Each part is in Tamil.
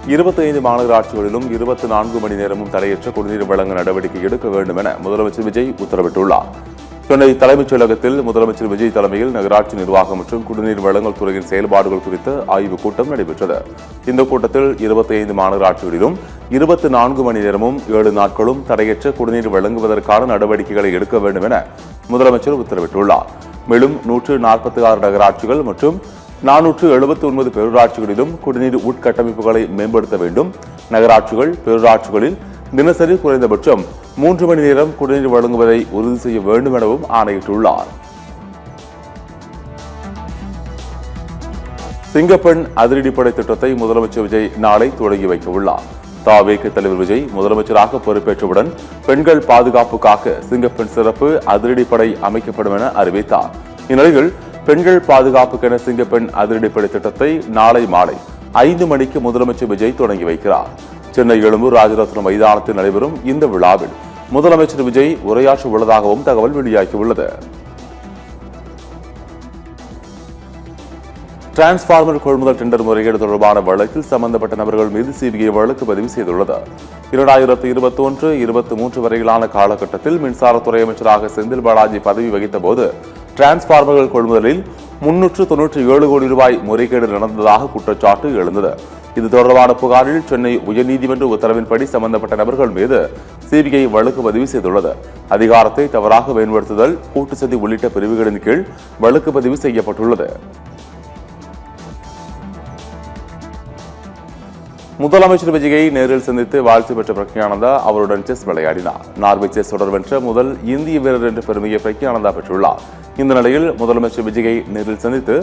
25 மாநகராட்சிகளிலும் 24 மணி நேரமும் தடையற்ற குடிநீர் வழங்க நடவடிக்கை எடுக்க வேண்டும் என முதலமைச்சர் விஜய் உத்தரவிட்டுள்ளார். சென்னை தலைமைச் செயலகத்தில் முதலமைச்சர் விஜய் தலைமையில் நகராட்சி நிர்வாகம் மற்றும் குடிநீர் வழங்கல் துறையின் செயல்பாடுகள் குறித்த ஆய்வுக் கூட்டம் நடைபெற்றது. இந்த கூட்டத்தில் 25 மாநகராட்சிகளிலும் 24 மணி நேரமும் 7 நாட்களும் தடையற்ற குடிநீர் வழங்குவதற்கான நடவடிக்கைகளை எடுக்க வேண்டும் என முதலமைச்சர் உத்தரவிட்டுள்ளார். மேலும் 146 நகராட்சிகள் மற்றும் 479 பேரூராட்சிகளிலும் குடிநீர் உட்கட்டமைப்புகளை மேம்படுத்த வேண்டும். நகராட்சிகள், பேரூராட்சிகளில் தினசரி குறைந்தபட்சம் 3 மணி நேரம் குடிநீர் வழங்குவதை உறுதி செய்ய வேண்டும் எனவும் ஆணையிட்டுள்ளார். சிங்கப்பெண் அதிரடிப்படை திட்டத்தை முதலமைச்சர் விஜய் நாளை தொடங்கி வைக்க உள்ளார். தவேக தலைவர் விஜய் முதலமைச்சராக பொறுப்பேற்றவுடன் பெண்கள் பாதுகாப்புக்காக சிங்கப்பெண் சிறப்பு அதிரடிப்படை அமைக்கப்படும் என அறிவித்தார். இந்நிலையில் பெண்கள் பாதுகாப்புக்கென சிங்கப்பெண் அதிரடிப்படை திட்டத்தை நாளை மாலை 5 மணிக்கு முதலமைச்சர் விஜய் தொடங்கி வைக்கிறார். சென்னை எழும்பூர் ராஜரத்னம் மைதானத்தில் நடைபெறும் இந்த விழாவில் முதலமைச்சர் விஜய் உரையாற்ற உள்ளதாகவும் தகவல் வெளியாகியுள்ளது. டிரான்ஸ்பார்மர் கொள்முதல் டெண்டர் முறைகேடு தொடர்பான வழக்கில் சம்பந்தப்பட்ட நபர்கள் மீது சிபிஐ வழக்கு பதிவு செய்துள்ளது. 2021-23 வரையிலான காலகட்டத்தில் மின்சாரத்துறை அமைச்சராக செந்தில் பாலாஜி பதவி வகித்த போது டிரான்ஸ்பார்மர்கள் கொள்முதலில் 397 கோடி ரூபாய் முறைகேடு நடந்ததாக குற்றச்சாட்டு எழுந்தது. இது தொடர்பான புகாரில் சென்னை உயர்நீதிமன்ற உத்தரவின்படி சம்பந்தப்பட்ட நபர்கள் மீது சிபிஐ வழக்கு பதிவு செய்துள்ளது. அதிகாரத்தை தவறாக பயன்படுத்துதல், கூட்டு சதி உள்ளிட்ட பிரிவுகளின் கீழ் வழக்கு பதிவு செய்யப்பட்டுள்ளது. முதலமைச்சர் விஜயை நேரில் சந்தித்து வாழ்த்து பெற்ற பிரக்ஞானந்தா அவருடன் செஸ் விளையாடினார். நார்வே செஸ் தொடர் வென்ற முதல் இந்திய வீரர் என்ற பெருமையை பிரக்ஞானந்தா பெற்றுள்ளார். இந்த நிலையில் முதலமைச்சர் விஜயை நேரில் சந்தித்து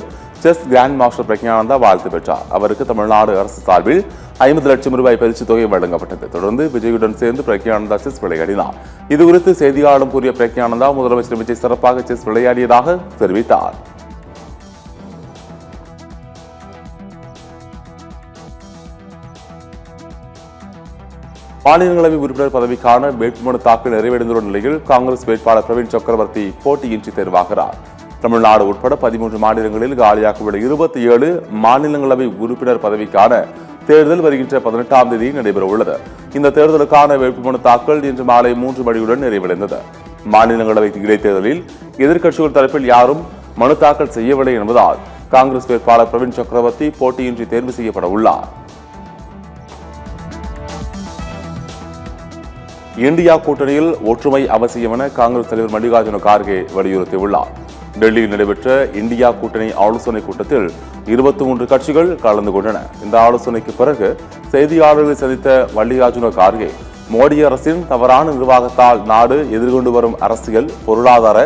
செஸ் கிராண்ட் மாஸ்டர் பிரக்ஞானந்தா வாழ்த்து பெற்றார். அவருக்கு தமிழ்நாடு அரசு சார்பில் 50 லட்சம் ரூபாய் பரிசுத் தொகை வழங்கப்பட்டது. தொடர்ந்து விஜயுடன் சேர்ந்து பிரக்ஞானந்தா செஸ் விளையாடினார். இதுகுறித்து செய்தியாளர்களிடம் கூறிய பிரக்ஞானந்தா முதலமைச்சர் விஜய் சிறப்பாக செஸ் விளையாடியதாக தெரிவித்தார். மாநிலங்களவை உறுப்பினர் பதவிக்கான வேட்புமனு தாக்கல் நிறைவடைந்துள்ள நிலையில் காங்கிரஸ் வேட்பாளர் பிரவீன் சக்கரவர்த்தி போட்டியின்றி தேர்வாகிறார். தமிழ்நாடு உட்பட 13 மாநிலங்களில் காலியாக உள்ள 27 மாநிலங்களவை உறுப்பினர் பதவிக்கான தேர்தல் வருகின்ற 18ஆம் தேதி நடைபெறவுள்ளது. இந்த தேர்தலுக்கான வேட்புமனு தாக்கல் இன்று மாலை 3 மணியுடன் நிறைவடைந்தது. மாநிலங்களவை இடைத்தேர்தலில் எதிர்க்கட்சிகள் தரப்பில் யாரும் மனு தாக்கல் செய்யவில்லை என்பதால் காங்கிரஸ் வேட்பாளர் பிரவீன் சக்கரவர்த்தி போட்டியின்றி தேர்வு செய்யப்பட உள்ளார். இந்தியா கூட்டணியில் ஒற்றுமை அவசியம் என காங்கிரஸ் தலைவர் மல்லிகார்ஜுன கார்கே வலியுறுத்தியுள்ளார். டெல்லியில் நடைபெற்ற இந்தியா கூட்டணி ஆலோசனைக் கூட்டத்தில் 23 கட்சிகள் கலந்து கொண்டன. இந்த ஆலோசனைக்கு பிறகு செய்தியாளர்களை சந்தித்த மல்லிகார்ஜுன கார்கே, மோடி அரசின் தவறான நிர்வாகத்தால் நாடு எதிர்கொண்டு வரும் அரசியல், பொருளாதார,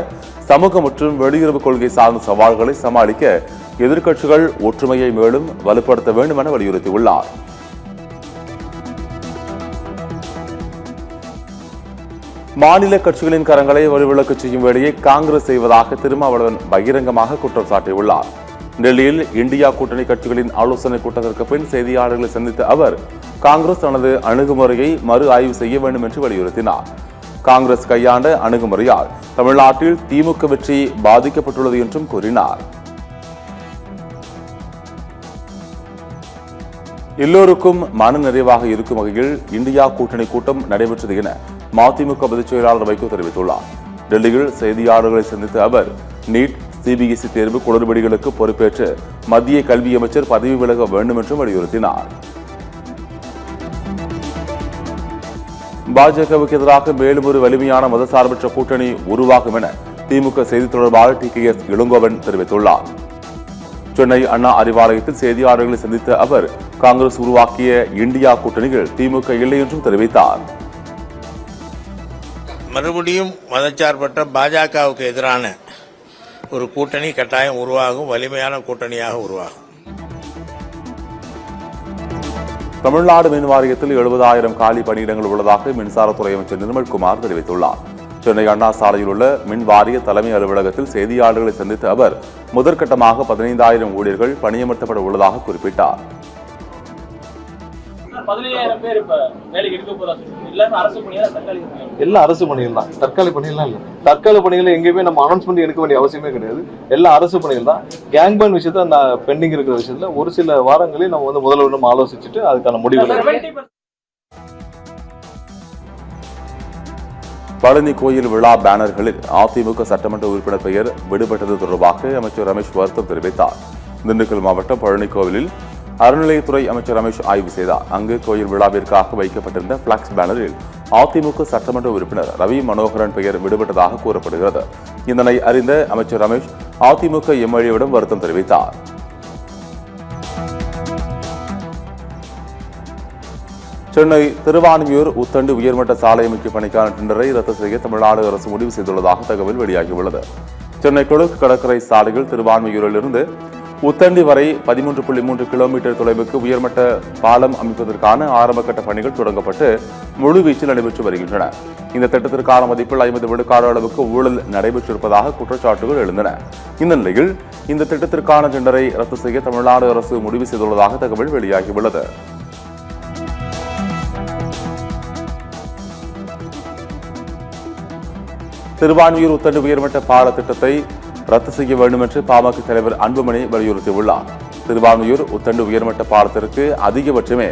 சமூக மற்றும் வெளியுறவு கொள்கை சார்ந்த சவால்களை சமாளிக்க எதிர்க்கட்சிகள் ஒற்றுமையை மேலும் வலுப்படுத்த வேண்டும் என வலியுறுத்தியுள்ளார். மாநில கட்சிகளின் கரங்களை வலுவிழக்க செய்யும் வேலையை காங்கிரஸ் செய்வதாக திருமாவளவன் பகிரங்கமாக குற்றம் சாட்டியுள்ளார். டெல்லியில் இந்தியா கூட்டணி கட்சிகளின் ஆலோசனைக் கூட்டத்திற்கு பின் செய்தியாளர்களை சந்தித்த அவர் காங்கிரஸ் தனது அணுகுமுறையை மறு ஆய்வு செய்ய வேண்டும் என்று வலியுறுத்தினார். காங்கிரஸ் கையாண்ட அணுகுமுறையால் தமிழ்நாட்டில் திமுக வெற்றி பாதிக்கப்பட்டுள்ளது என்றும் கூறினார். எல்லோருக்கும் மன நிறைவாக இருக்கும் வகையில் இந்தியா கூட்டணி கூட்டம் நடைபெற்றது என மதிமுக பொதுச் செயலாளர் வைகோ தெரிவித்துள்ளார். டெல்லியில் செய்தியாளர்களை சந்தித்த அவர் நீட், சிபிஎஸ்இ தேர்வு குளறுபடிகளுக்கு பொறுப்பேற்று மத்திய கல்வி அமைச்சர் பதவி விலக வேண்டும் என்றும் வலியுறுத்தினார். பாஜகவுக்கு எதிராக மேலும் ஒரு வலிமையான மதசார்பற்ற கூட்டணி உருவாகும் என திமுக செய்தி தொடர்பாளர் TKS இளங்கோவன் தெரிவித்துள்ளார். சென்னை அண்ணா அறிவாலயத்தில் செய்தியாளர்களை சந்தித்த அவர் காங்கிரஸ் உருவாக்கிய இந்தியா கூட்டணியில் திமுக இல்லை என்றும் தெரிவித்தார். மறுபடியும் மதச்சார்பற்ற பாஜகவுக்கு எதிரான ஒரு கூட்டணி கட்டாயம் உருவாகும், வலிமையான கூட்டணியாக உருவாகும். தமிழ்நாடு மின் வாரியத்தில் 70,000 காலி பணியிடங்கள் உள்ளதாக மின்சாரத்துறை அமைச்சர் நிர்மல்குமார் தெரிவித்துள்ளார். சென்னை அண்ணா சாலையில் உள்ள மின் வாரிய தலைமை அலுவலகத்தில் செய்தியாளர்களை சந்தித்த அவர் முதற்கட்டமாக 15,000 ஊழியர்கள் பணியமர்த்தப்பட உள்ளதாக குறிப்பிட்டார். 15,000 பேர் இப்ப வேலைக்கு எடுக்க போறாங்க. எல்லாம் அரசு பணிகள் தான், தற்காலிக பணிகள்லாம் இல்லை. தற்காலிக பணிகள் எங்கேயுமே நம்ம அனௌன்ஸ்மெண்ட் எடுக்க வேண்டிய அவசியமே கிடையாது. எல்லாம் அரசு பணிகள் தான். கேங்பேன் விஷயத்த நான் பெண்டிங் இருக்கிற விஷயத்துல ஒரு சில வாரங்களில் நம்ம வந்து முதல்வரிடம் ஆலோசிச்சுட்டு அதுக்கான முடிவுகள். பழனி கோயில் விழா பேனர்களில் அதிமுக சட்டமன்ற உறுப்பினர் பெயர் விடுபட்டது தொடர்பாக அமைச்சர் ரமேஷ் வருத்தம் தெரிவித்தார். திண்டுக்கல் மாவட்டம் பழனி கோவிலில் அறநிலையத்துறை அமைச்சர் ரமேஷ் ஆய்வு செய்தார். அங்கு கோயில் விழாவிற்காக வைக்கப்பட்டிருந்த பிளக்ஸ் பேனரில் அதிமுக சட்டமன்ற உறுப்பினர் ரவி மனோகரன் பெயர் விடுபட்டதாக கூறப்படுகிறது. இதனை அறிந்த அமைச்சர் ரமேஷ் அதிமுக எம்எல்ஏவிடம் வருத்தம் தெரிவித்தார். சென்னை திருவான்மியூர் உத்தண்டு உயர்மட்ட சாலை அமைக்கும் பணிக்கான டெண்டரை ரத்து செய்ய தமிழ்நாடு அரசு முடிவு செய்துள்ளதாக தகவல் வெளியாகியுள்ளது. சென்னை கிழக்கு கடற்கரை சாலையில் திருவான்மியூரிலிருந்து உத்தண்டி வரை 13.3 கிலோமீட்டர் தொலைவுக்கு உயர்மட்ட பாலம் அமைப்பதற்கான ஆரம்பகட்ட பணிகள் தொடங்கப்பட்டு முழுவீச்சில் நடைபெற்று வருகின்றன. இந்த திட்டத்திற்கான மதிப்பில் 50 விழுக்காடு அளவுக்கு ஊழல் நடைபெற்றிருப்பதாக குற்றச்சாட்டுகள் எழுந்தன. இந்த நிலையில் இந்த திட்டத்திற்கான டெண்டரை ரத்து செய்ய தமிழ்நாடு அரசு முடிவு செய்துள்ளதாக தகவல் வெளியாகியுள்ளது. திருவான்மியூர் உத்தண்டு உயர்மட்ட பால திட்டத்தை ரத்து செய்ய வேண்டும் என்று பாமக தலைவர் அன்புமணி வலியுறுத்தியுள்ளார். திருவான்மியூர் உத்தண்டு உயர்மட்ட பாலத்திற்கு அதிகபட்சமே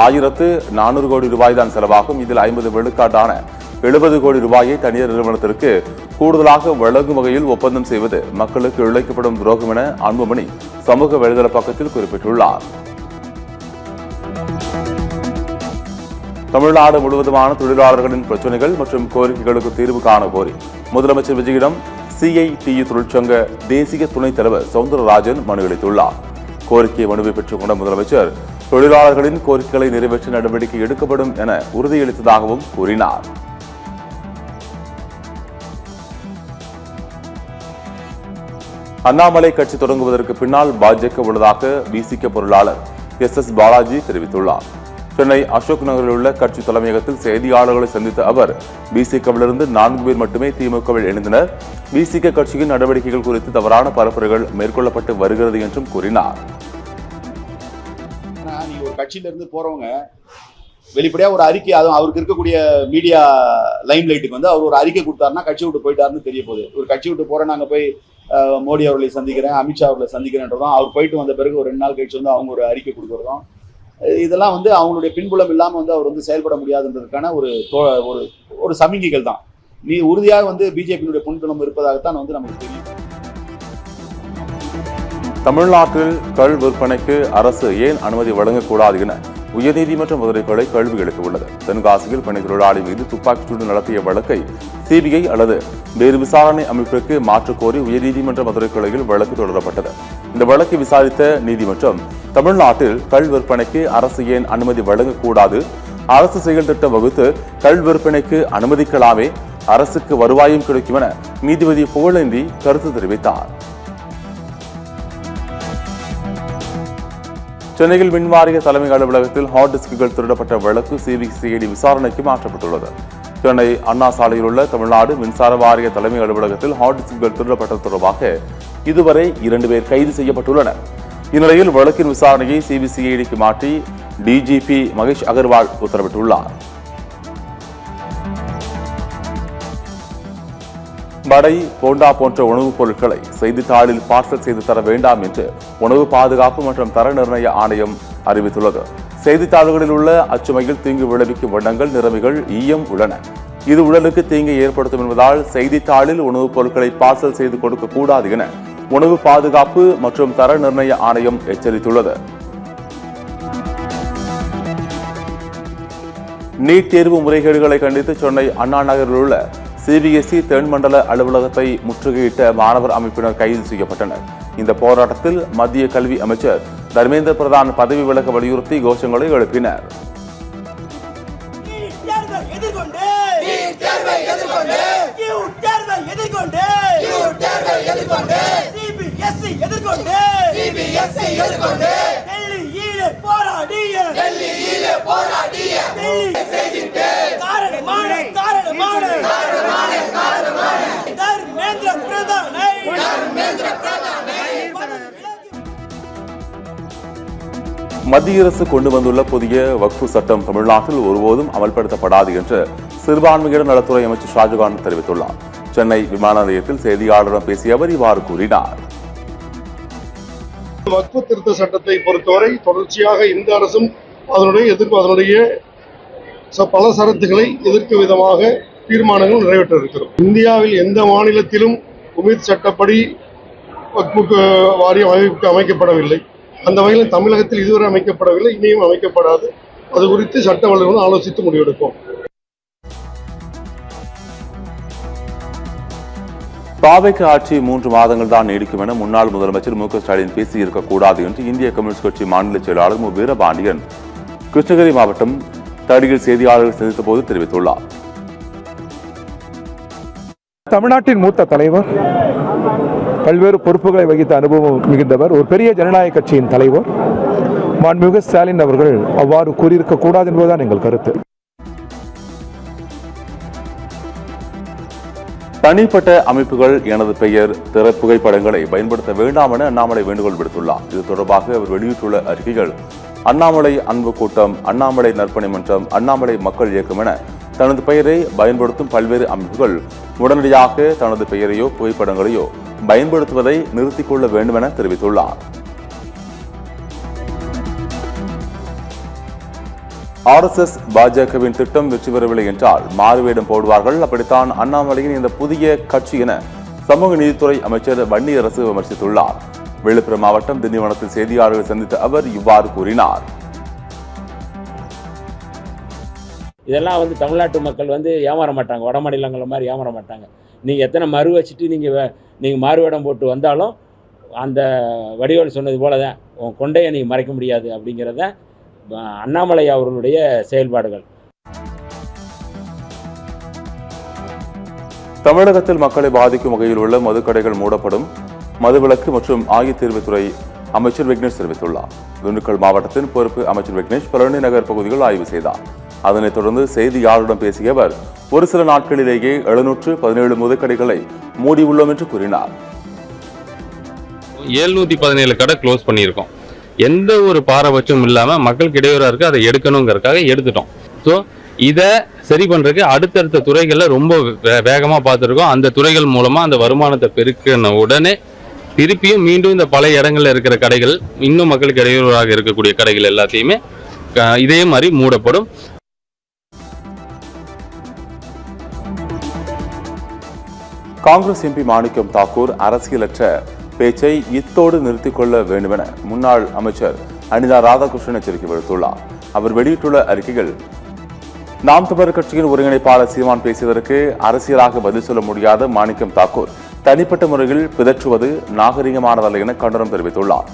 1400 கோடி ரூபாய் தான் செலவாகும். இதில் 50 விழுக்காட்டான 70 கோடி ரூபாயை தனியார் நிறுவனத்திற்கு கூடுதலாக வழங்கும் வகையில் ஒப்பந்தம் செய்வது மக்களுக்கு இழைக்கப்படும் துரோகம் என அன்புமணி சமூக வலைதள பக்கத்தில் குறிப்பிட்டுள்ளார். தமிழ்நாடு முழுவதுமான தொழிலாளர்களின் பிரச்சினைகள் மற்றும் கோரிக்கைகளுக்கு தீர்வு காண கோரி முதலமைச்சர் விஜயிடம் சிஐடியு தொழிற்சங்க தேசிய துணைத் தலைவர் சவுந்தரராஜன் மனு அளித்துள்ளார். கோரிக்கை மனுவை பெற்றுக் கொண்ட முதலமைச்சர் தொழிலாளர்களின் கோரிக்கைகளை நிறைவேற்ற நடவடிக்கை எடுக்கப்படும் என உறுதியளித்ததாகவும் கூறினார். அண்ணாமலை கட்சி தொடங்குவதற்கு பின்னால் பாஜக உள்ளதாக விசிக பொருளாளர் SS பாலாஜி தெரிவித்துள்ளார். சென்னை அசோக் நகரில் உள்ள கட்சி தலைமையகத்தில் செய்தியாளர்களை சந்தித்த அவர் விசிகவிலிருந்து 4 பேர் மட்டுமே திமுகவில் இணைந்தனர். விசிக கட்சியின் நடவடிக்கைகள் குறித்து தவறான பரப்புரைகள் மேற்கொள்ளப்பட்டு வருகிறது என்றும் கூறினார். நீங்க ஒரு கட்சியிலிருந்து போறவங்க வெளிப்படையா ஒரு அறிக்கை, அதுவும் அவருக்கு இருக்கக்கூடிய மீடியா லைம் லைட்டுக்கு வந்து அவர் ஒரு அறிக்கை கொடுத்தாருன்னா கட்சி விட்டு போயிட்டாருன்னு தெரிய போகுது. ஒரு கட்சி விட்டு போறேன், நாங்க போய் மோடி அவர்களை சந்திக்கிறேன், அமித்ஷா அவர்களை சந்திக்கிறேன்றதும், அவர் போயிட்டு வந்த பிறகு ஒரு 2 நாள் கழிச்சு வந்து அவங்க ஒரு அறிக்கை கொடுக்குறதும், இதெல்லாம் வந்து அவங்களுடைய பின்புலம் இல்லாம வந்து அவர் வந்து செயல்பட முடியாதுன்றதுக்கான ஒரு சமிகைகள் தான். நீ உறுதியாக வந்து பிஜேபியினுடைய பின்புலம் இருப்பதாகத்தான் வந்து நமக்கு தெரியும். தமிழ்நாட்டில் கள் விற்பனைக்கு அரசு ஏன் அனுமதி வழங்கக்கூடாது என உயர்நீதிமன்ற மதுரை கிளை கேள்வி எழுப்பியுள்ளது. தென்காசியில் பணி தொழிலாளி மீது துப்பாக்கிச்சூடு நடத்திய வழக்கை சிபிஐ அல்லது வேறு விசாரணை அமைப்பிற்கு மாற்றக் கோரி உயர்நீதிமன்ற மதுரை கிளையில் வழக்கு தொடரப்பட்டது. இந்த வழக்கை விசாரித்த நீதிமன்றம் தமிழ்நாட்டில் கள் விற்பனைக்கு அரசு ஏன் அனுமதி வழங்கக்கூடாது, அரசு செயல் திட்டம் வகுத்து கள் விற்பனைக்கு அனுமதிக்கலாமே, அரசுக்கு வருவாயும் கிடைக்கும் என நீதிபதி புகழேந்தி கருத்து தெரிவித்தார். சென்னையில் மின்வாரிய தலைமை அலுவலகத்தில் ஹார்ட் டிஸ்குகள் திருடப்பட்ட வழக்கு சிபிசிஐடி விசாரணைக்கு மாற்றப்பட்டுள்ளது. சென்னை அண்ணா சாலையில் உள்ள தமிழ்நாடு மின்சார வாரிய தலைமை அலுவலகத்தில் ஹார்ட் டிஸ்குகள் திருடப்பட்டது தொடர்பாக இதுவரை 2 பேர் கைது செய்யப்பட்டுள்ளனர். இந்நிலையில் வழக்கின் விசாரணையை சிபிசிஐடிக்கு மாற்றி டிஜிபி மகேஷ் அகர்வால் உத்தரவிட்டுள்ளார். வடை, போண்டா போன்ற உணவுப் பொருட்களை செய்தித்தாளில் பார்சல் செய்து தர வேண்டாம் என்று உணவு பாதுகாப்பு மற்றும் தர நிர்ணய ஆணையம் அறிவித்துள்ளது. செய்தித்தாள்களில் உள்ள அச்சுமையில் தீங்கு விளைவிக்கும் வண்ணங்கள், நிறமிகள், ஈயம் உள்ளன. இது உடலுக்கு தீங்கை ஏற்படுத்தும் என்பதால் செய்தித்தாளில் உணவுப் பொருட்களை பார்சல் செய்து கொடுக்க கூடாது என உணவு பாதுகாப்பு மற்றும் தர நிர்ணய ஆணையம் எச்சரித்துள்ளது. நீட் தேர்வு முறைகேடுகளை கண்டித்து சென்னை அண்ணா நகரில் உள்ள சிபிஎஸ்இ தென்மண்டல அலுவலகத்தை முற்றுகையிட்ட மாணவர் அமைப்பினர் கைது செய்யப்பட்டனர். இந்த போராட்டத்தில் மத்திய கல்வி அமைச்சர் தர்மேந்திர பிரதான் பதவி விலக வலியுறுத்தி கோஷங்களை எழுப்பினர். மத்திய அரசு கொண்டு வந்துள்ள புதிய வக்ஃபு சட்டம் தமிழ்நாட்டில் ஒருபோதும் அமல்படுத்தப்படாது என்று சிறுபான்மையினர் நலத்துறை அமைச்சர் ஷாஜகான் தெரிவித்துள்ளார். சென்னை விமான நிலையத்தில் செய்தியாளரிடம் பேசிய அவர் இவ்வாறு கூறினார். வக்ஃபு திருத்த சட்டத்தை பொறுத்தவரை தொடர்ச்சியாக இந்த அரசும் அதனுடைய பல சரத்துக்களை எதிர்க்கும் விதமாக தீர்மானங்கள் நிறைவேற்ற இருக்கிறோம். இந்தியாவில் எந்த மாநிலத்திலும் உமீத் சட்டப்படி வக்ஃபு வாரியம் அமைக்கப்படவில்லை. அந்த வகையில் தமிழகத்தில் இதுவரை அமைக்கப்படவில்லை, இனியும் அமைக்கப்படாது. அது குறித்து சட்ட வல்லுநர்கள் ஆலோசித்து முடிவெடுப்போம். பாவைக்கு ஆட்சி 3 மாதங்கள் தான் நீடிக்கும் என முன்னாள் முதலமைச்சர் மு க ஸ்டாலின் பேசியிருக்கக்கூடாது என்று இந்திய கம்யூனிஸ்ட் கட்சி மாநில செயலாளர் மு வீரபாண்டியன் கிருஷ்ணகிரி மாவட்டம் தடியில் செய்தியாளர்கள் சந்தித்த போது தெரிவித்துள்ளார். தமிழ்நாட்டின் மூத்த தலைவர், பல்வேறு பொறுப்புகளை வகித்த அனுபவம் மிகுந்தவர், ஒரு பெரிய ஜனநாயக கட்சியின் தலைவர் மாண்புமிகு ஸ்டாலின் அவர்கள் அவ்வாறு கூறியிருக்க கூடாது என்பதுதான் எங்கள் கருத்து. தனிப்பட்ட அமைப்புகள் எனது பெயர் திற புகைப்படங்களை பயன்படுத்த வேண்டாம் என அண்ணாமலை வேண்டுகோள் விடுத்துள்ளார். இது தொடர்பாக அவர் வெளியிட்டுள்ள அறிக்கைகள் அண்ணாமலை அன்பு கூட்டம், அண்ணாமலை நற்பணி மன்றம், அண்ணாமலை மக்கள் இயக்கம் என தனது பெயரை பயன்படுத்தும் பல்வேறு அமைப்புகள் உடனடியாக தனது பெயரையோ புகைப்படங்களையோ பயன்படுத்துவதை நிறுத்திக் கொள்ள வேண்டும் என தெரிவித்துள்ளார். RSS பாஜகவின் திட்டம் வெற்றி பெறவில்லை என்றால் மாறுவேடம் போடுவார்கள். அப்படித்தான் அண்ணாமலையின் இந்த புதிய கட்சி என சமூக நீதித்துறை அமைச்சர் வன்னியரசு விமர்சித்துள்ளார். விழுப்புரம் மாவட்டம் திண்டிவனத்தில் செய்தியாளர்களை சந்தித்த அவர் இவ்வாறு கூறினார். இதெல்லாம் தமிழ்நாட்டு மக்கள் ஏமாற மாட்டாங்க, வட மாநிலங்கள மாதிரி ஏமாற மாட்டாங்க. நீங்கள் எத்தனை மறு வச்சுட்டு நீங்கள் மாறுவேடம் போட்டு வந்தாலும் அந்த வடிவேல் சொன்னது போல தான் உன் கொண்டையை நீங்கள் மறைக்க முடியாது அப்படிங்கிறத அண்ணாமலை அவர்களுடைய செயல்பாடுகள். தமிழகத்தில் மக்களை பாதிக்கும் வகையில் உள்ள மதுக்கடைகள் மூடப்படும். மதுவிலக்கு மற்றும் ஆயத்தீர்வுத்துறை அமைச்சர் விக்னேஷ் தெரிவித்துள்ளார். திண்டுக்கல் மாவட்டத்தின் பொறுப்பு அமைச்சர் விக்னேஷ் பழனி நகர் பகுதிகள் ஆய்வு செய்தார். அதனைத் தொடர்ந்து செய்தியாளரிடம் பேசிய அவர் ஒரு சில நாட்களிலேயே 717 மதுக்கடைகளை மூடியுள்ளோம் என்று கூறினார். 717 கடை க்ளோஸ் பண்ணியிருக்கோம். எந்த ஒரு பாரபட்சமும் இல்லாமல் மக்களுக்கு இடையூறாக இருக்குது, அதை எடுக்கணுங்கிறதுக்காக எடுத்துட்டோம். ஸோ இதை சரி பண்ணுறதுக்கு அடுத்தடுத்த துறைகளில் ரொம்ப வேகமாக பார்த்துருக்கோம். அந்த துறைகள் மூலமாக அந்த வருமானத்தை பெருக்கின உடனே திருப்பியும் மீண்டும் இந்த பழைய இடங்களில் இருக்கிற கடைகள், இன்னும் மக்களுக்கு இடையூறாக இருக்கக்கூடிய கடைகள் எல்லாத்தையுமே இதே மாதிரி மூடப்படும். காங்கிரஸ் எம்பி மாணிக்கம் தாக்கூர் அரசியலற்ற பேச்சை இத்தோடு நிறுத்திக் கொள்ள வேண்டும் என முன்னாள் அமைச்சர் அனிதா ராதாகிருஷ்ணன் எச்சரிக்கை விடுத்துள்ளார். அவர் வெளியிட்டுள்ள அறிக்கைகள் நாம் தமிழர் கட்சியின் ஒருங்கிணைப்பாளர் சீமான் பேசியதற்கு அரசியலாக பதில் சொல்ல முடியாத மாணிக்கம் தாக்கூர் தனிப்பட்ட முறையில் பிதற்றுவது நாகரிகமானதல்ல என கண்டனம் தெரிவித்துள்ளார்.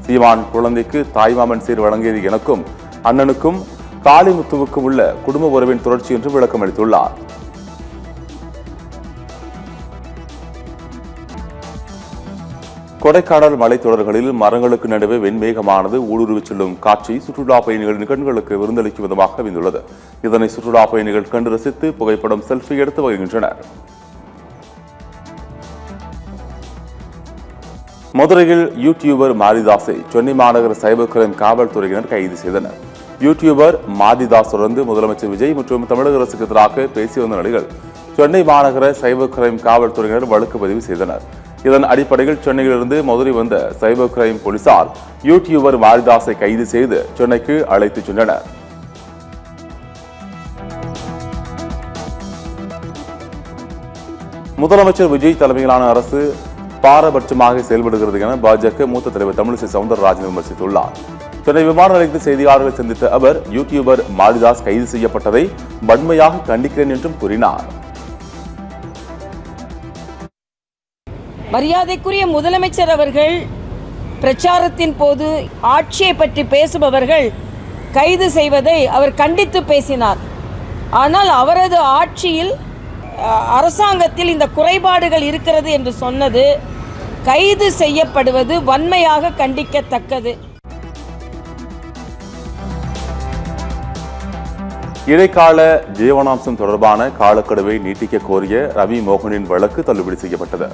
சீமான் குழந்தைக்கு தாய்மாமன் சீர் வழங்கியது எனக்கும் அண்ணனுக்கும் காளிமுத்துவுக்கும் உள்ள குடும்ப உறவின் தொடர்ச்சி என்று விளக்கம் அளித்துள்ளார். கொடைக்கானல் மலைத்தொடர்களில் மரங்களுக்கு நடுவே வெண்மேகமானது ஊடுருவிச் செல்லும் காட்சி சுற்றுலா பயணிகளின் கண்களுக்கு விருந்தளிக்கும் விதமாக அமைந்துள்ளது. இதனை சுற்றுலா பயணிகள் கண்டு ரசித்து புகைப்படம், செல்ஃபி எடுத்து வருகின்றனர். மதுரையில் யூடியூபர் மாரிதாஸை சென்னை மாநகர சைபர் கிரைம் காவல்துறையினர் கைது செய்தனர். யூடியூபர் மாரிதாஸ் தொடர்ந்து முதலமைச்சர் விஜய் மற்றும் தமிழக அரசுக்கு எதிராக பேசி வந்த நிலையில் சென்னை மாநகர சைபர் கிரைம் காவல்துறையினர் வழக்கு பதிவு செய்தனர். இதன் அடிப்படையில் சென்னையிலிருந்து மதுரை வந்த சைபர் கிரைம் போலீசார் யூடியூபர் மாரிதாஸை கைது செய்து சென்னைக்கு அழைத்துச் சென்றனர். முதலமைச்சர் விஜய் தலைமையிலான அரசு பாரபட்சமாக செயல்படுகிறது என பாஜக மூத்த தலைவர் தமிழிசை சவுந்தரராஜன் விமர்சித்துள்ளார். சென்னை விமான நிலையத்தில் செய்தியாளர்களை சந்தித்த அவர் யூடியூபர் மாரிதாஸ் கைது செய்யப்பட்டதை வன்மையாக கண்டிக்கிறேன் என்றும் கூறினார். மரியாதைக்குரிய முதலமைச்சர் அவர்கள் பிரச்சாரத்தின் போது ஆட்சியை பற்றி பேசுபவர்கள் கைது செய்வதை அவர் கண்டித்து பேசினார். ஆனால் அவரது ஆட்சியில் அரசாங்கத்தில் இந்த குறைபாடுகள் இருக்கிறது என்று சொன்னது கைது செய்யப்படுவது வன்மையாக கண்டிக்கத்தக்கது. இடைக்கால ஜீவனாம்சம் தொடர்பான காலக்கெடுவை நீட்டிக்க கோரிய ரவி மோகனின் வழக்கு தள்ளுபடி செய்யப்பட்டது.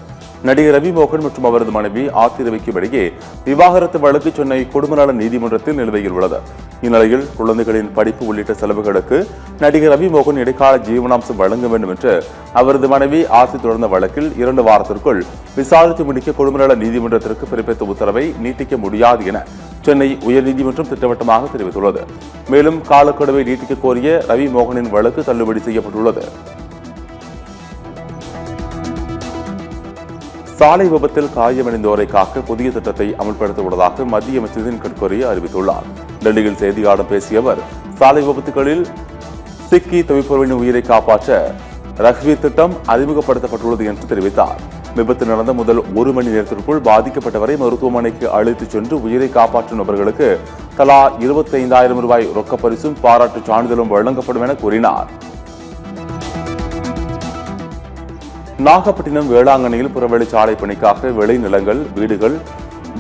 நடிகர் ரவி மோகன் மற்றும் அவரது மனைவி ஆத்திரவிக்கும் இடையே விவாகரத்து வழக்கு சென்னை குடும்பநல நீதிமன்றத்தில் நிலுவையில் உள்ளது. இந்நிலையில் குழந்தைகளின் படிப்பு உள்ளிட்ட செலவுகளுக்கு நடிகர் ரவி மோகன் இடைக்கால ஜீவனாம்சம் வழங்க வேண்டும் என்று அவரது மனைவி ஆர்த்தி தொடர்ந்த வழக்கில் 2 வாரத்திற்குள் விசாரித்து முடிக்க குடும்பநல நீதிமன்றத்திற்கு பிறப்பித்த உத்தரவை நீட்டிக்க முடியாது என சென்னை உயர்நீதிமன்றம் திட்டவட்டமாக தெரிவித்துள்ளது. மேலும் காலக்கெடுவை நீட்டிக்க கோரிய ரவி மோகனின் வழக்கு தள்ளுபடி செய்யப்பட்டுள்ளது. சாலை விபத்தில் காயமடைந்தோரை காக்க புதிய திட்டத்தை அமல்படுத்த உள்ளதாக மத்திய அமைச்சர் நிதின் கட்கரி அறிவித்துள்ளார். டெல்லியில் செய்தியாளர்களிடம் பேசிய அவர், சாலை விபத்துகளில் சிக்கி தவிப்பவர்களின் உயிரை காப்பாற்ற ரஹ்வீர் திட்டம் அறிமுகப்படுத்தப்பட்டுள்ளது என்று தெரிவித்தார். விபத்து நடந்த முதல் 1 மணி நேரத்திற்குள் பாதிக்கப்பட்டவரை மருத்துவமனைக்கு அழைத்துச் சென்று உயிரை காப்பாற்றும் நபர்களுக்கு தலா 25,000 ரூபாய் ரொக்க பரிசும் பாராட்டு சான்றிதழும் வழங்கப்படும் என கூறினார். நாகப்பட்டினம் வேளாங்கண்ணியில் புறவழிச்சாலை பணிக்காக விளைநிலங்கள், வீடுகள்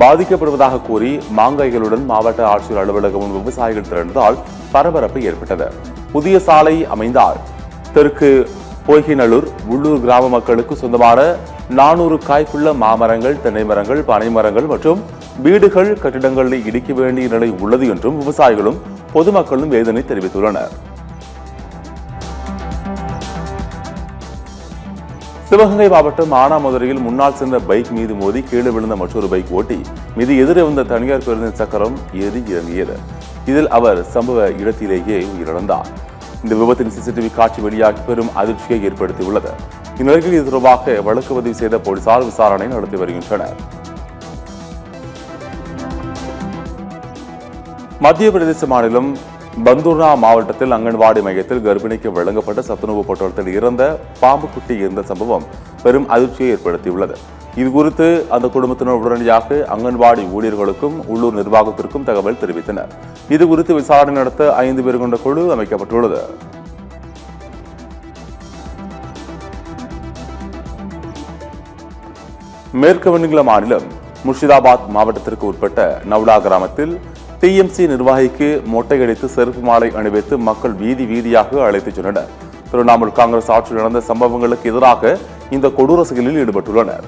பாதிக்கப்படுவதாக கூறி மாங்காய்களுடன் மாவட்ட ஆட்சியர் அலுவலகம் முன் விவசாயிகள் திரண்டதால் பரபரப்பு ஏற்பட்டது. புதிய சாலை அமைந்தால் தெற்கு பொய்கிநல்லூர் உள்ளூர் கிராம மக்களுக்கு சொந்தமான 400 காய்ப்புள்ள மாமரங்கள், தென்னை மரங்கள், பனை மரங்கள் மற்றும் வீடுகள், கட்டிடங்களை இடிக்க வேண்டிய நிலை உள்ளது என்றும் விவசாயிகளும் பொதுமக்களும் வேதனை தெரிவித்துள்ளனர். சிவகங்கை மாவட்டம் ஆனாமதுரையில் முன்னால் சென்ற பைக் மீது மோதி கீழே விழுந்த மற்றொரு பைக் ஓட்டி மீது எதிரே வந்த தனியார் பேருந்தின் சக்கரம் ஏறி இறங்கியது. இதில் அவர் சம்பவ இடத்திலேயே உயிரிழந்தார். இந்த விபத்தின் சிசிடிவி காட்சி வெளியாகி பெரும் அதிர்ச்சியை ஏற்படுத்தியுள்ளது. இந்நிலையில் இது தொடர்பாக வழக்கு பதிவு செய்த போலீசார் விசாரணை நடத்தி வருகின்றனர். மத்திய பிரதேச மாநிலம் பந்தூர்னா மாவட்டத்தில் அங்கன்வாடி மையத்தில் கர்ப்பிணிக்கு வழங்கப்பட்ட சத்துணவு பொட்டலத்தில் இறந்த பாம்பு குட்டி இருந்த சம்பவம் பெரும் அதிர்ச்சியை ஏற்படுத்தியுள்ளது. இதுகுறித்து அந்த குடும்பத்தினர் உடனடியாக அங்கன்வாடி ஊழியர்களுக்கும் உள்ளூர் நிர்வாகத்திற்கும் தகவல் தெரிவித்தனர். இதுகுறித்து விசாரணை நடத்த 5 பேர் கொண்ட குழு அமைக்கப்பட்டுள்ளது. மேற்கு வங்க மாநிலம் முர்ஷிதாபாத் மாவட்டத்திற்கு உட்பட்ட நவ்டா கிராமத்தில் டிஎம்சி நிர்வாகிக்கு மொட்டையடித்து செருப்பு மாலை அணிவித்து மக்கள் வீதி வீதியாக அழைத்துச் சென்றனர். திரிணாமுல் காங்கிரஸ் ஆட்சியில் நடந்த சம்பவங்களுக்கு எதிராக இந்த கொடூர செயலில் ஈடுபட்டுள்ளனர்.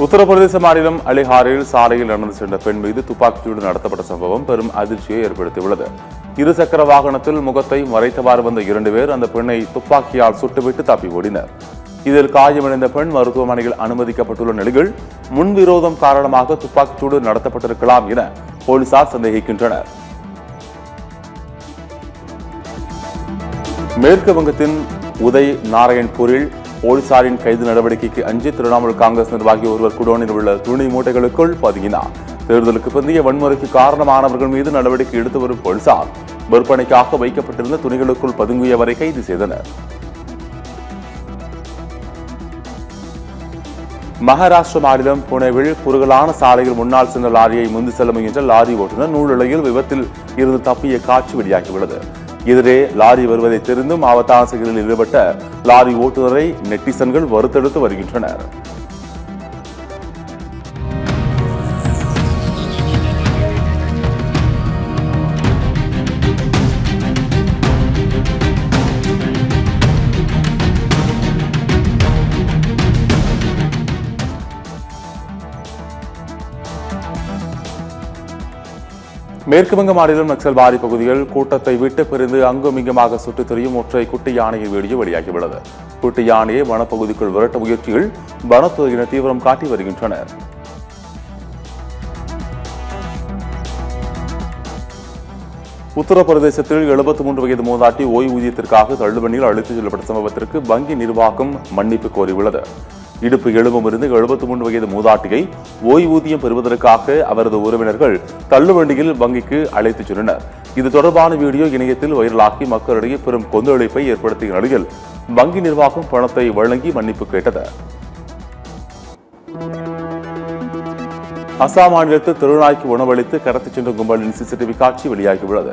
உத்தரப்பிரதேச மாநிலம் அலிஹாரில் சாலையில் நடந்து சென்ற பெண் மீது துப்பாக்கிச்சூடு நடத்தப்பட்ட சம்பவம் பெரும் அதிர்ச்சியை ஏற்படுத்தியுள்ளது. 2 சக்கர வாகனத்தில் முகத்தை மறைத்தவாறு வந்த 2 பேர் அந்த பெண்ணை துப்பாக்கியால் சுட்டுவிட்டு தப்பி ஓடினர். இதில் காயமடைந்த பெண் மருத்துவமனையில் அனுமதிக்கப்பட்டுள்ள நிலையில் முன்விரோதம் காரணமாக துப்பாக்கிச்சூடு நடத்தப்பட்டிருக்கலாம் என போலீசார் சந்தேகிக்கின்றனர். மேற்கு வங்கத்தின் உதய் நாராயண்பூரில் போலீசாரின் கைது நடவடிக்கைக்கு அஞ்சி திரிணாமுல் காங்கிரஸ் நிர்வாகி ஒருவர் குடோனில் உள்ள துணி மூட்டைகளுக்குள் பதுங்கினார். தேர்தலுக்கு பிந்தைய வன்முறைக்கு காரணமானவர்கள் மீது நடவடிக்கை எடுத்து வரும் போலீசார் விற்பனைக்காக வைக்கப்பட்டிருந்த துணிகளுக்குள் பதுங்கியவரை கைது செய்தனர். மகாராஷ்டிர மாநிலம் புனேவில் குறுகலான சாலையில் முன்னால் சென்ற லாரியை முந்தி செல்ல முயன்ற லாரி ஓட்டுநர் நூலிழையில் விபத்தில் இருந்து தப்பிய காட்சி வெளியாகியுள்ளது. எதிரே லாரி வருவதை தெரிந்தும் ஆபத்தான செயலில் ஈடுபட்ட லாரி ஓட்டுநரை நெட்டிசன்கள் வறுத்தெடுத்து வருகின்றனர். மேற்கு வங்க மாநிலம் நக்சல்பாரி பகுதியில் கூட்டத்தை விட்டு பிரிந்து அங்கும் இங்குமாக சுற்றித் திரியும் ஒற்றை குட்டி யானையின் வீடியோ வெளியாகியுள்ளது. குட்டி யானையை வனப்பகுதிக்குள் விரட்ட முயற்சியில் வனத்துறையினர் தீவிரம் காட்டி வருகின்றனர். உத்தரப்பிரதேசத்தில் 73 வயது மூதாட்டி ஓய்வூதியத்திற்காக தள்ளுவண்டியில் அழைத்துச் செல்லப்பட்ட சம்பவத்திற்கு வங்கி நிர்வாகம் மன்னிப்பு கோரியுள்ளது. இடுப்பு எலும்பிலிருந்து 73 வயது மூதாட்டியை ஓய்வூதியம் பெறுவதற்காக அவரது உறவினர்கள் தள்ளுவண்டியில் வங்கிக்கு அழைத்துச் சென்றனர். இது தொடர்பான வீடியோ இணையத்தில் வைரலாகி மக்களிடையே பெரும் கொந்தளிப்பை ஏற்படுத்திய நிலையில் வங்கி நிர்வாகம் பணத்தை வழங்கி மன்னிப்பு கேட்டது. அசாம் மாநிலத்தில் திருநாய்க்கு உணவளித்து கடத்திச் சென்ற கும்பலின் சிசிடிவி காட்சி வெளியாகியுள்ளது.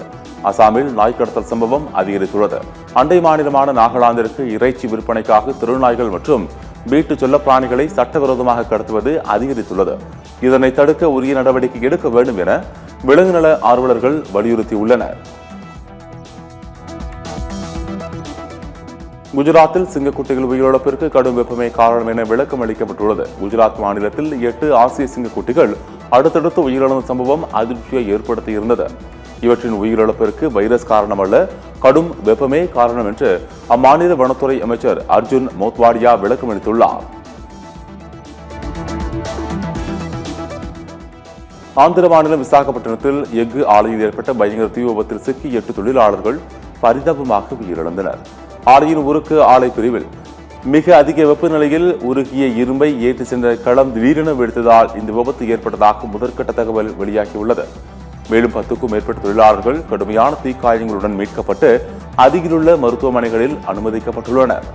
அசாமில் நாய் கடத்தல் சம்பவம் அதிகரித்துள்ளது. அண்டை மாநிலமான நாகாலாந்திற்கு இறைச்சி விற்பனைக்காக திருநாய்கள் மற்றும் வீட்டு செல்லப்பிராணிகளை சட்டவிரோதமாக கடத்துவது அதிகரித்துள்ளது. இதனை தடுக்க உரிய நடவடிக்கை எடுக்க வேண்டும் என விலங்குநல ஆர்வலர்கள் வலியுறுத்தியுள்ளனர். குஜராத்தில் சிங்கக்குட்டிகள் உயிரிழப்பிற்கு கடும் வெப்பமே காரணம் என விளக்கம் அளிக்கப்பட்டுள்ளது. குஜராத் மாநிலத்தில் 8 ஆசிய சிங்கக்குட்டிகள் அடுத்தடுத்து உயிரிழந்த சம்பவம் அதிர்ச்சியை ஏற்படுத்தியிருந்தது. இவற்றின் உயிரிழப்பிற்கு வைரஸ் காரணமல்ல, கடும் வெப்பமே காரணம் என்று அம்மாநில வனத்துறை அமைச்சர் அர்ஜுன் மோத்வாடியா விளக்கம் அளித்துள்ளார். ஆந்திர மாநிலம் விசாகப்பட்டினத்தில் எஃகு ஆலையில் ஏற்பட்ட பயங்கர தீ விபத்தில் சிக்கி 8 தொழிலாளர்கள் பரிதாபமாக உயிரிழந்தனர். ஆலையின் உருக்கு ஆலை பிரிவில் மிக அதிக வெப்பநிலையில் உருகிய இரும்பை ஏற்றி சென்ற களம் திடீரென வெடித்ததால் இந்த விபத்து ஏற்பட்டதாக முதற்கட்ட தகவல் வெளியாகியுள்ளது. மேலும் 10க்கும் மேற்பட்ட தொழிலாளர்கள் கடுமையான தீக்காயங்களுடன் மீட்கப்பட்டு அருகிலுள்ள மருத்துவமனைகளில் அனுமதிக்கப்பட்டுள்ளனர்.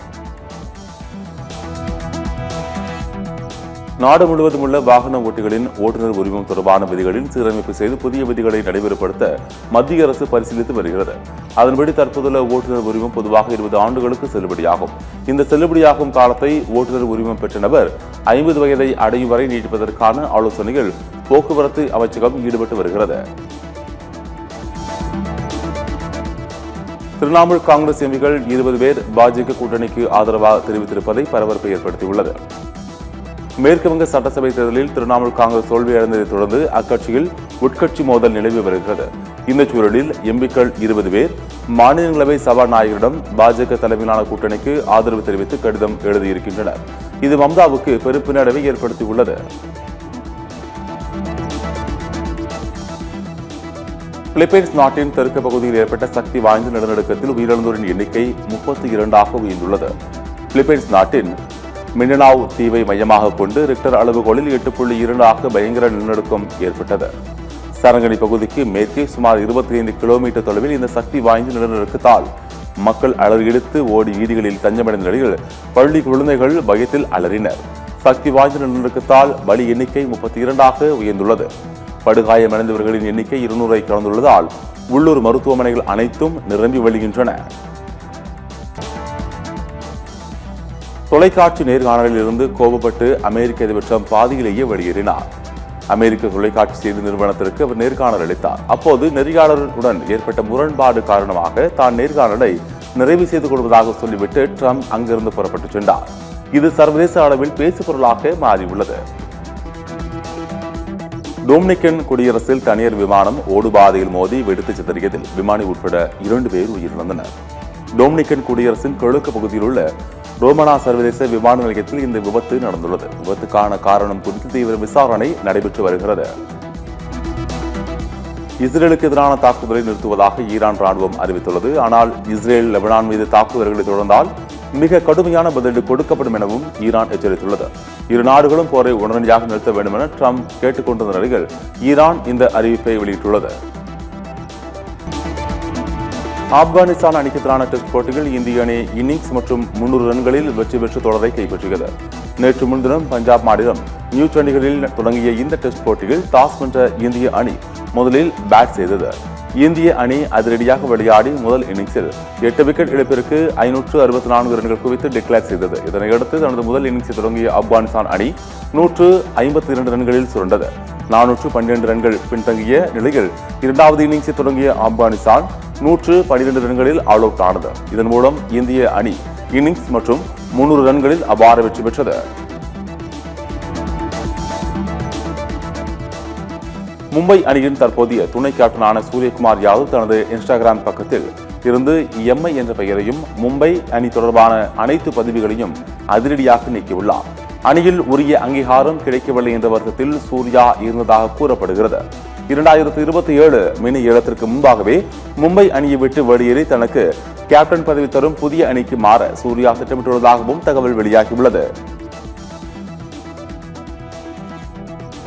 நாடு முழுவதும் உள்ள வாகன ஓட்டிகளின் ஓட்டுநர் உரிமம் தொடர்பான விதிகளில் சீரமைப்பு செய்து புதிய விதிகளை நடைமுறைப்படுத்த மத்திய அரசு பரிசீலித்து வருகிறது. அதன்படி தற்போதுள்ள ஓட்டுநர் உரிமம் பொதுவாக 20 ஆண்டுகளுக்கு செல்லுபடியாகும். இந்த செல்லுபடியாகும் காலத்தை ஓட்டுநர் உரிமம் பெற்ற நபர் 50 வயதை அடையும் வரை நீட்டிப்பதற்கான ஆலோசனைகள் போக்குவரத்து அமைச்சகம் ஈடுபட்டு வருகிறது. திரிணாமுல் காங்கிரஸ் எம்பிகள் 20 பேர் பாஜக கூட்டணிக்கு ஆதரவாக தெரிவித்திருப்பதை பரபரப்பை ஏற்படுத்தியுள்ளது. மேற்கு வங்க சட்டசபை தேர்தலில் திரிணாமுல் காங்கிரஸ் தோல்வியடைந்ததை தொடர்ந்து அக்கட்சியில் உட்கட்சி மோதல் நிலவி வருகிறது. இந்த சூழலில் எம்பிக்கள் 20 பேர் மாநிலங்களவை சபாநாயகரிடம் பாஜக தலைமையிலான கூட்டணிக்கு ஆதரவு தெரிவித்து கடிதம் எழுதியிருக்கின்றனர். இது மம்தாவுக்கு பெரும் பின்னடைவை ஏற்படுத்தியுள்ளது. பிலிப்பைன்ஸ் நாட்டின் தெற்கு பகுதியில் ஏற்பட்ட சக்தி வாய்ந்த நிலநடுக்கத்தில் உயிரிழந்தோரின் எண்ணிக்கை 32ஆக உயர்ந்துள்ளது. பிலிப்பைன்ஸ் நாட்டின் மிண்டனாவ் தீவை மையமாக கொண்டு ரிக்டர் அளவுகோலில் 8.2 பயங்கர நிலநடுக்கம் ஏற்பட்டது. சரங்கனி பகுதிக்கு மேற்கே சுமார் 25 கிலோமீட்டர் தொலைவில் இந்த சக்தி வாய்ந்த நிலநடுக்கத்தால் மக்கள் அலறியெடுத்து ஓடி வீதிகளில் தஞ்சமடைந்த நிலையில் பள்ளி குழந்தைகள் பயத்தில் அலறினர். சக்தி வாய்ந்த நிலநடுக்கத்தால் பலி எண்ணிக்கை 32ஆக உயர்ந்துள்ளது. படுகாயமடைந்தவர்களின் எண்ணிக்கை 200ஐ கடந்துள்ளதால் உள்ளூர் மருத்துவமனைகள் அனைத்தும் நிரம்பி வழிகின்றன. தொலைக்காட்சி நேர்காணலில் இருந்து கோபப்பட்டு அமெரிக்க அதிபர் ட்ரம்ப் பாதியிலேயே வெளியேறினார். அமெரிக்க தொலைக்காட்சி செய்தி நிறுவனத்திற்கு அவர் நேர்காணல் அளித்தார். அப்போது நெறியாளருடன் ஏற்பட்ட முரண்பாடு காரணமாக தான் நேர்காணலை நிறைவு செய்து கொள்வதாக சொல்லிவிட்டு ட்ரம்ப் அங்கிருந்து புறப்பட்டு சென்றார். இது சர்வதேச அளவில் பேசுபொருளாக மாறியுள்ளது. டொமினிக்கன் குடியரசில் தனியார் விமானம் ஓடுபாதையில் மோதி வெடித்து சிதறியதில் விமானி உட்பட 2 பேர் உயிரிழந்தனர். டொமினிக்கன் குடியரசின் கிழக்கு பகுதியில் உள்ள ரோமனா சர்வதேச விமான நிலையத்தில் இந்த விபத்து நடந்துள்ளது. விபத்துக்கான காரணம் குறித்து தீவிர விசாரணை நடைபெற்று வருகிறது. இஸ்ரேலுக்கு எதிரான தாக்குதலை நிறுத்துவதாக ஈரான் ராணுவம் அறிவித்துள்ளது. ஆனால் இஸ்ரேல் லெபனான் மீது தாக்குதல்களை தொடர்ந்தால் மிக கடுமையான பதிலடி கொடுக்கப்படும் எனவும் ஈரான் எச்சரித்துள்ளது. இரு நாடுகளும் போரை உடனடியாக நிறுத்த வேண்டும் என ட்ரம்ப் கேட்டுக்கொண்டிருந்த நிலையில் ஈரான் இந்த அறிவிப்பை வெளியிட்டுள்ளது. ஆப்கானிஸ்தான் அணிக்கு எதிரான டெஸ்ட் போட்டியில் இந்திய அணி இன்னிங்ஸ் மற்றும் 300 ரன்களில் வெற்றி பெற்று தொடரை கைப்பற்றியது. நேற்று முன்தினம் பஞ்சாப் மாநிலம் நியூ சண்டிகரில் தொடங்கிய இந்த டெஸ்ட் போட்டியில் டாஸ் வென்ற இந்திய அணி முதலில் பேட் செய்தது. இந்திய அணி அதிரடியாக விளையாடி முதல் இன்னிங்ஸில் 8 விக்கெட் இழப்பிற்கு 564 ரன்கள் குவித்து டிக்ளேர் செய்தது. இதனையடுத்து தனது முதல் இன்னிங்ஸை தொடங்கிய ஆப்கானிஸ்தான் அணி 152 ரன்களில் சுரண்டது. 412 ரன்கள் பின்தங்கிய நிலையில் இரண்டாவது இன்னிங்ஸை தொடங்கிய ஆப்கானிஸ்தான் 112 ரன்களில் ஆல் அவுட் ஆனது. இதன் மூலம் இந்திய அணி இன்னிங்ஸ் மற்றும் 300 ரன்களில் அபார வெற்றி பெற்றது. மும்பை அணியின் தற்போதைய துணை கேப்டனான சூரியகுமார் யாதவ் தனது இன்ஸ்டாகிராம் பக்கத்தில் இருந்து எம்ஐ என்ற பெயரையும் மும்பை அணி தொடர்பான அனைத்து பதிவுகளையும் அதிரடியாக நீக்கியுள்ளார். அணியில் உரிய அங்கீகாரம் கிடைக்கவில்லை என்ற வருத்தத்தில் சூர்யா இருந்ததாக கூறப்படுகிறது. 2027 மினி ஏலத்திற்கு முன்பாகவே மும்பை அணியை விட்டு வெளியேறி தனக்கு கேப்டன் பதவி தரும் புதிய அணிக்கு மாற சூர்யா திட்டமிட்டுள்ளதாகவும் தகவல் வெளியாகியுள்ளது.